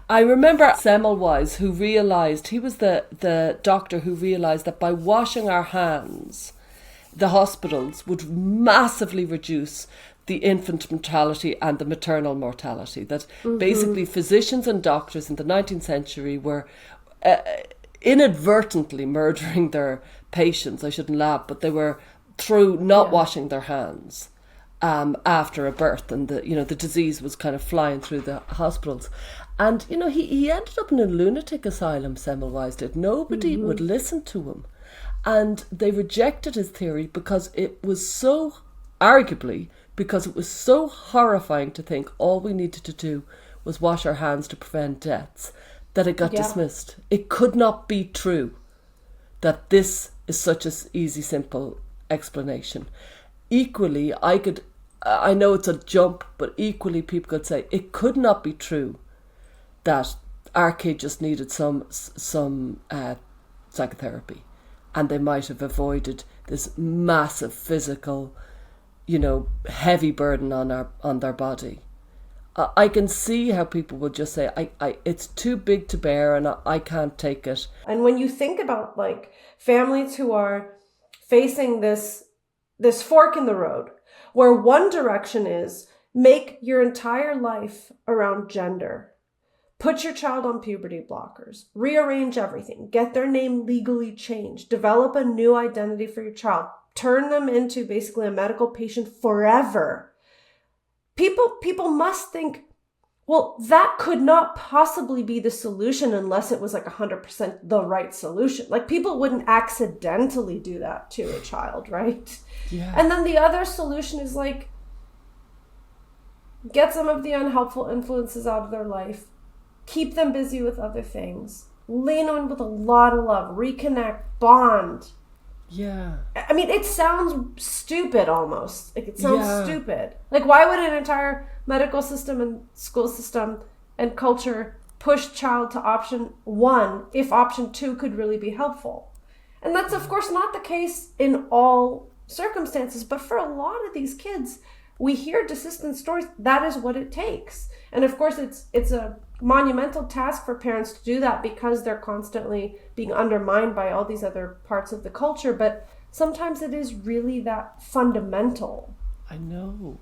I remember Semmelweis, who realised, he was the doctor who realised that by washing our hands, the hospitals would massively reduce the infant mortality and the maternal mortality. That basically physicians and doctors in the 19th century were inadvertently murdering their patients. I shouldn't laugh, but they were through not washing their hands after a birth, and the disease was kind of flying through the hospitals. And he ended up in a lunatic asylum. Semmelweis did. Nobody would listen to him, and they rejected his theory because it was so horrifying to think all we needed to do was wash our hands to prevent deaths, that it got dismissed. It could not be true that this is such an easy, simple explanation. Equally, I know it's a jump, but equally people could say it could not be true that our kid just needed some psychotherapy, and they might have avoided this massive physical, heavy burden on their body. I can see how people would just say, it's too big to bear and I can't take it. And when you think about families who are facing this fork in the road, where one direction is make your entire life around gender, put your child on puberty blockers, rearrange everything, get their name legally changed, develop a new identity for your child, turn them into basically a medical patient forever. People must think, well, that could not possibly be the solution unless it was 100% the right solution. People wouldn't accidentally do that to a child, right? Yeah. And then the other solution is get some of the unhelpful influences out of their life, keep them busy with other things, lean on with a lot of love, reconnect, bond. Yeah. I mean, it sounds stupid almost. It sounds stupid. Why would an entire medical system and school system and culture push child to option 1 if option 2 could really be helpful? And that's, of course, not the case in all circumstances, but for a lot of these kids, we hear desistance stories. That is what it takes. And of course, it's a monumental task for parents to do that because they're constantly being undermined by all these other parts of the culture. But sometimes it is really that fundamental. I know.